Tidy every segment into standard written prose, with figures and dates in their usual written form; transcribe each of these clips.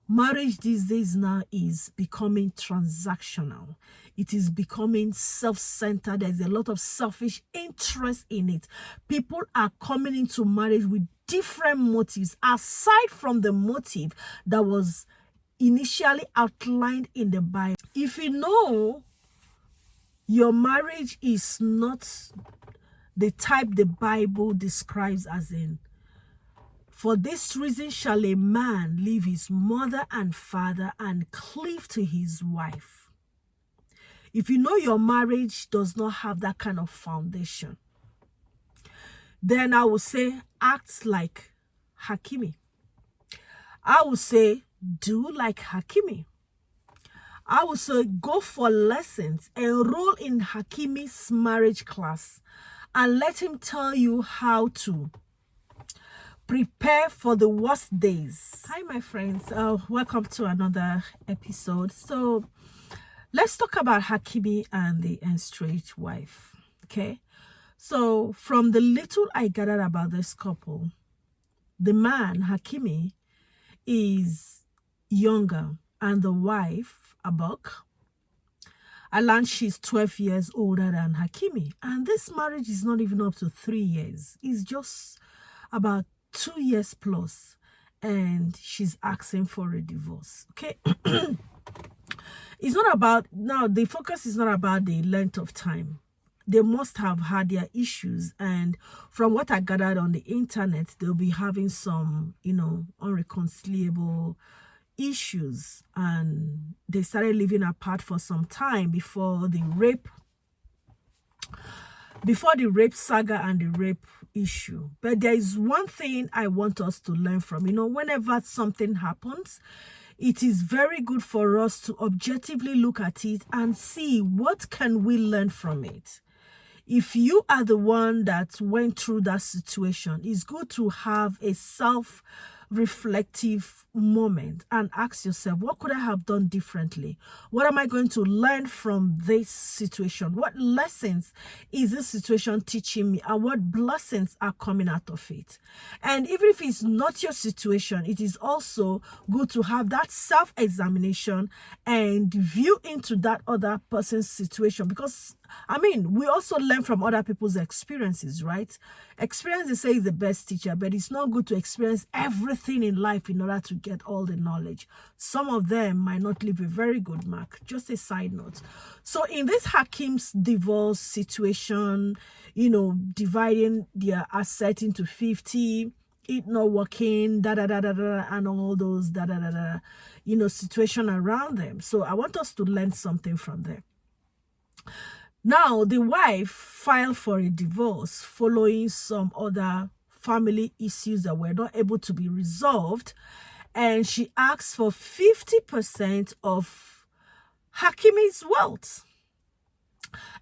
Marriage these days now is becoming transactional. It is becoming self-centered. There's a lot of selfish interest in it. People are coming into marriage with different motives aside from the motive that was initially outlined in the Bible. If you know your marriage is not the type the Bible describes as in, for this reason shall a man leave his mother and father and cleave to his wife. If you know your marriage does not have that kind of foundation, then I will say act like Hakimi. I will say do like Hakimi. I will say go for lessons, enroll in Hakimi's marriage class, and let him tell you how to prepare for the worst days. Hi, my friends. Welcome to another episode. So let's talk about Hakimi and the estranged wife. Okay. So from the little I gathered about this couple, the man, Hakimi, is younger and the wife, Abok, I learned she's 12 years older than Hakimi. And this marriage is not even up to 3 years. It's just about 2 years plus, and she's asking for a divorce. Okay. It's not about, now the focus is not about the length of time. They must have had their issues, and from what I gathered on the internet, they'll be having some, unreconcilable issues, and they started living apart for some time before the rape saga and the rape issue. But there is one thing I want us to learn from. Whenever something happens, it is very good for us to objectively look at it and see what can we learn from it. If you are the one that went through that situation, it's good to have a self-reflective moment and ask yourself, what could I have done differently? What am I going to learn from this situation? What lessons is this situation teaching me, and what blessings are coming out of it? And even if it's not your situation, it is also good to have that self-examination and view into that other person's situation, because we also learn from other people's experiences, right? Experience, they say, is the best teacher, but it's not good to experience everything in life in order to get all the knowledge. Some of them might not leave a very good mark. Just a side note. So in this Hakim's divorce situation, dividing their asset into 50, it not working, and all those situation around them. So I want us to learn something from them. Now, the wife filed for a divorce following some other family issues that were not able to be resolved, and she asked for 50% of Hakimi's wealth.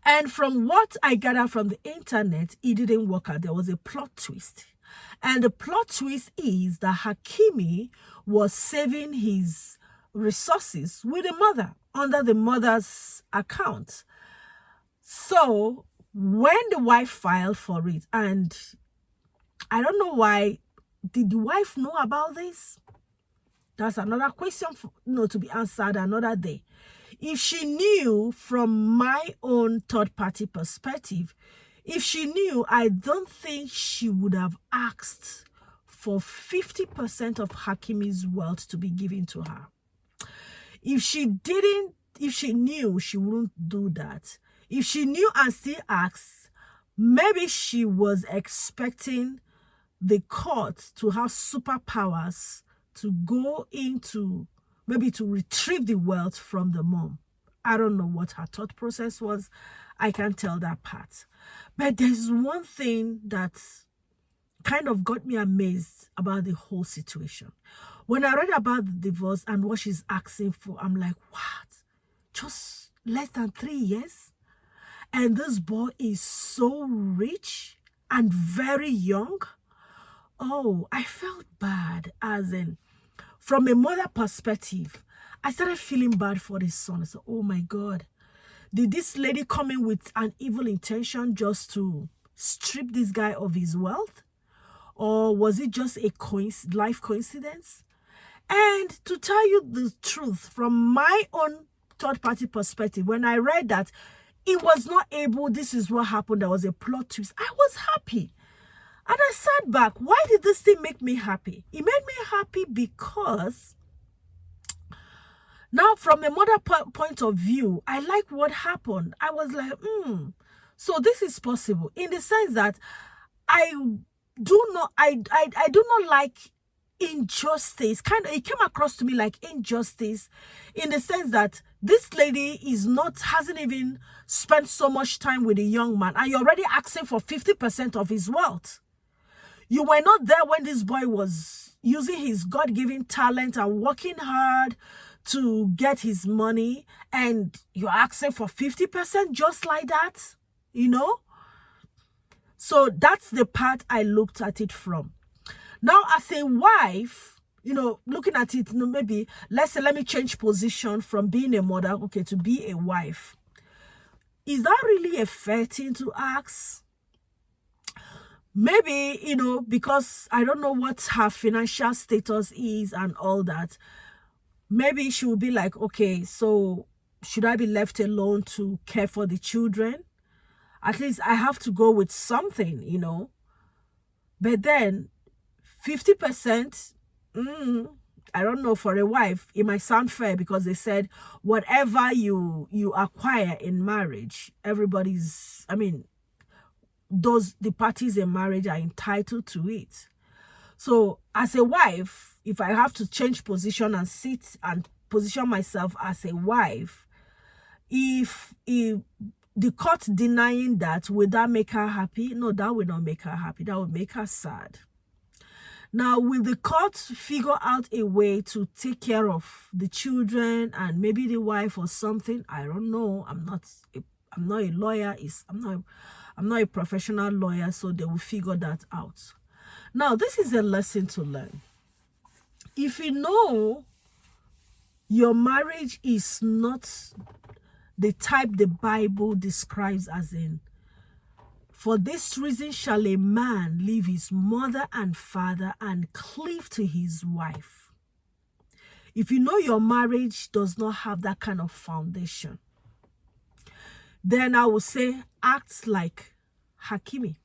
And from what I gathered from the internet, it didn't work out. There was a plot twist. And the plot twist is that Hakimi was saving his resources with the mother, under the mother's account. So when the wife filed for it, and I don't know why, did the wife know about this? That's another question to be answered another day. If she knew, from my own third-party perspective, if she knew, I don't think she would have asked for 50% of Hakimi's wealth to be given to her. If she knew, she wouldn't do that. If she knew and still asked, maybe she was expecting the court to have superpowers to go into, maybe to retrieve the wealth from the mom. I don't know what her thought process was. I can't tell that part. But there's one thing that kind of got me amazed about the whole situation. When I read about the divorce and what she's asking for, I'm like, what? Just less than 3 years? And this boy is so rich and very young. Oh, I felt bad, as in, from a mother perspective, I started feeling bad for this son. So, oh my God, did this lady come in with an evil intention just to strip this guy of his wealth? Or was it just a life coincidence? And to tell you the truth, from my own third-party perspective, when I read that it was not able, this is what happened, there was a plot twist, I was happy. And I sat back. Why did this thing make me happy? It made me happy because now from a mother point of view, I like what happened. I was like, so this is possible, in the sense that I do not like injustice. It came across to me like injustice, in the sense that this lady hasn't even spent so much time with a young man, and you're already asking for 50% of his wealth. You were not there when this boy was using his God-given talent and working hard to get his money, and you're asking for 50% just like that, you know? So that's the part I looked at it from. Now, as a wife, you know, looking at it, maybe, let's say, let me change position from being a mother, okay, to be a wife. Is that really a fair thing to ask? Maybe, you know, because I don't know what her financial status is and all that. Maybe she will be like, okay, so should I be left alone to care for the children? At least I have to go with something, you know. But then 50%, I don't know, for a wife, it might sound fair, because they said whatever you acquire in marriage, everybody's, I mean, the parties in marriage are entitled to it. So as a wife, if I have to change position and sit and position myself as a wife, if the court denying that, would that make her happy? No, that would not make her happy. That would make her sad. Now, will the court figure out a way to take care of the children and maybe the wife or something? I don't know. I'm not a lawyer. I'm not a professional lawyer, so they will figure that out. Now, this is a lesson to learn. If you know your marriage is not the type the Bible describes, as in, for this reason shall a man leave his mother and father and cleave to his wife. If you know your marriage does not have that kind of foundation, then I would say act like Hakimi.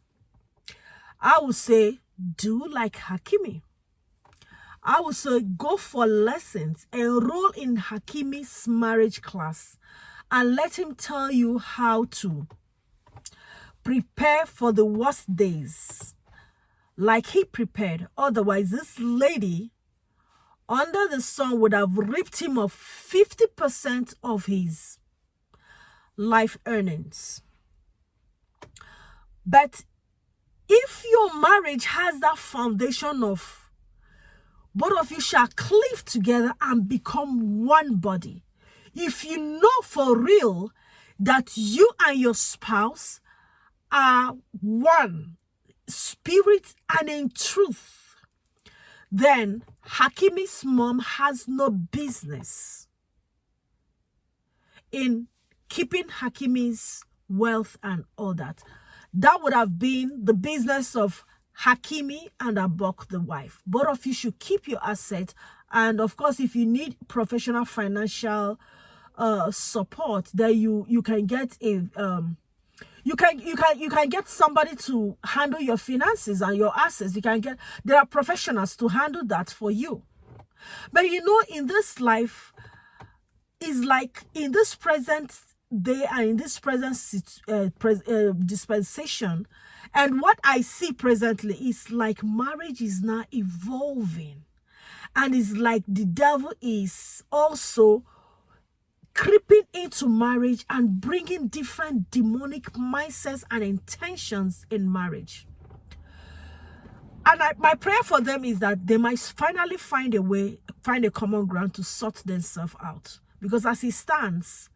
I would say do like Hakimi. I would say go for lessons, enroll in Hakimi's marriage class, and let him tell you how to prepare for the worst days like he prepared. Otherwise, this lady under the sun would have ripped him of 50% of his life earnings. But if your marriage has that foundation of both of you shall cleave together and become one body, if you know for real that you and your spouse are one spirit and in truth, then Hakimi's mom has no business in keeping Hakimi's wealth and all that. That would have been the business of Hakimi and Abok, the wife. Both of you should keep your assets. And of course, if you need professional financial support, then you can get a you can get somebody to handle your finances and your assets. There are professionals to handle that for you. But you know, in this life, is like in this present day and in this present dispensation, and what I see presently is like marriage is now evolving, and it's like the devil is also creeping into marriage and bringing different demonic mindsets and intentions in marriage. And my prayer for them is that they might finally find a common ground to sort themselves out. Because as it stands,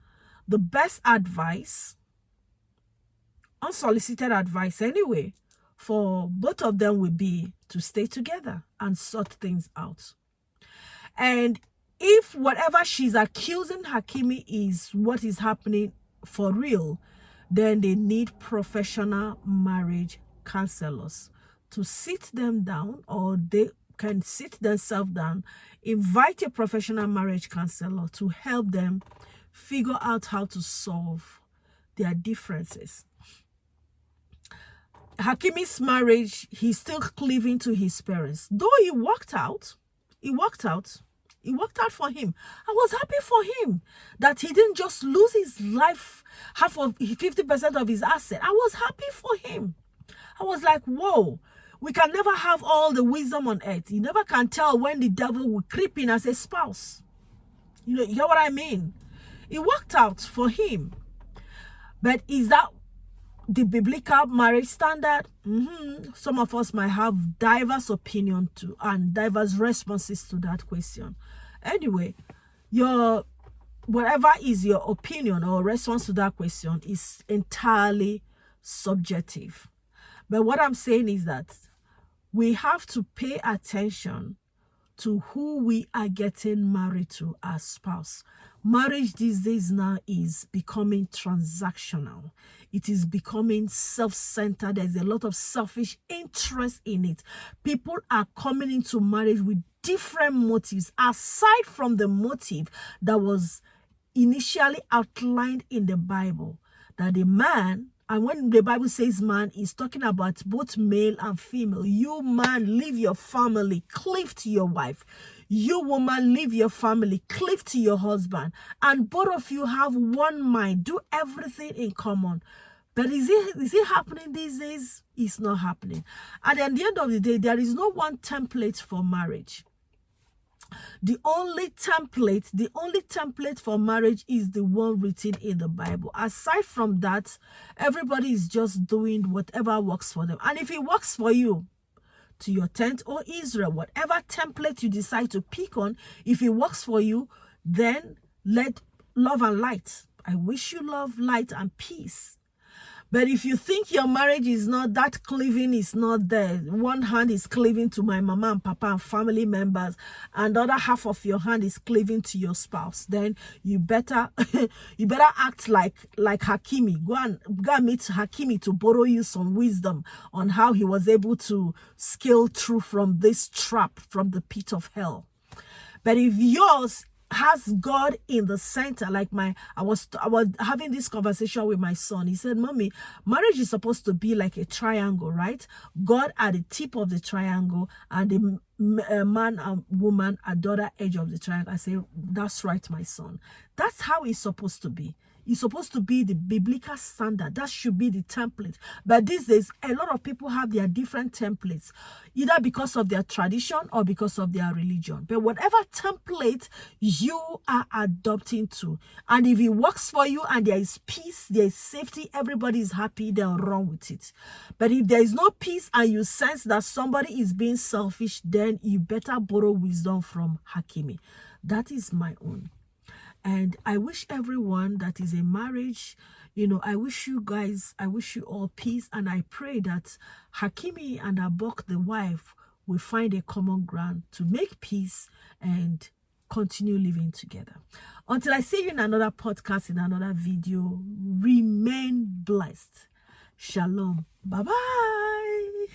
the best advice, unsolicited advice anyway, for both of them would be to stay together and sort things out. And if whatever she's accusing Hakimi is what is happening for real, then they need professional marriage counselors to sit them down, or can sit themselves down, invite a professional marriage counselor to help them figure out how to solve their differences. Hakimi's marriage, he's still cleaving to his parents. Though he worked out for him. I was happy for him that he didn't just lose his life, half of 50% of his asset. I was happy for him. I was like, whoa, we can never have all the wisdom on earth. You never can tell when the devil will creep in as a spouse. You know what I mean? It worked out for him. But is that the biblical marriage standard? Some of us might have diverse opinion to and diverse responses to that question. Anyway, whatever is your opinion or response to that question is entirely subjective. But what I'm saying is that we have to pay attention to who we are getting married to as spouse. Marriage these days now is becoming transactional. It is becoming self-centered. There's a lot of selfish interest in it. People are coming into marriage with different motives aside from the motive that was initially outlined in the Bible, that the man, and when the Bible says man, is talking about both male and female. You man, leave your family, cleave to your wife. You woman, leave your family, cleave to your husband. And both of you have one mind. Do everything in common. But is it happening these days? It's not happening. And at the end of the day, there is no one template for marriage. The only template for marriage is the one written in the Bible. Aside from that, everybody is just doing whatever works for them. And if it works for you, to your tent or Israel, whatever template you decide to pick on, if it works for you, then let love and light. I wish you love, light, and peace. But if you think your marriage is not, that cleaving is not there, one hand is cleaving to my mama and papa and family members, and the other half of your hand is cleaving to your spouse, then you better act like Hakimi. Go and meet Hakimi to borrow you some wisdom on how he was able to scale through from this trap, from the pit of hell. But if yours has God in the center, like I was having this conversation with my son. He said, Mommy, marriage is supposed to be like a triangle, right? God at the tip of the triangle and the man and woman at the other edge of the triangle. I say, that's right, my son. That's how it's supposed to be. It's supposed to be the biblical standard. That should be the template. But these days, a lot of people have their different templates, either because of their tradition or because of their religion. But whatever template you are adopting to, and if it works for you and there is peace, there is safety, everybody is happy, then run with it. But if there is no peace and you sense that somebody is being selfish, then you better borrow wisdom from Hakimi. That is my own. And I wish everyone that is in marriage, I wish you all peace. And I pray that Hakimi and Abok, the wife, will find a common ground to make peace and continue living together. Until I see you in another podcast, in another video, remain blessed. Shalom. Bye-bye.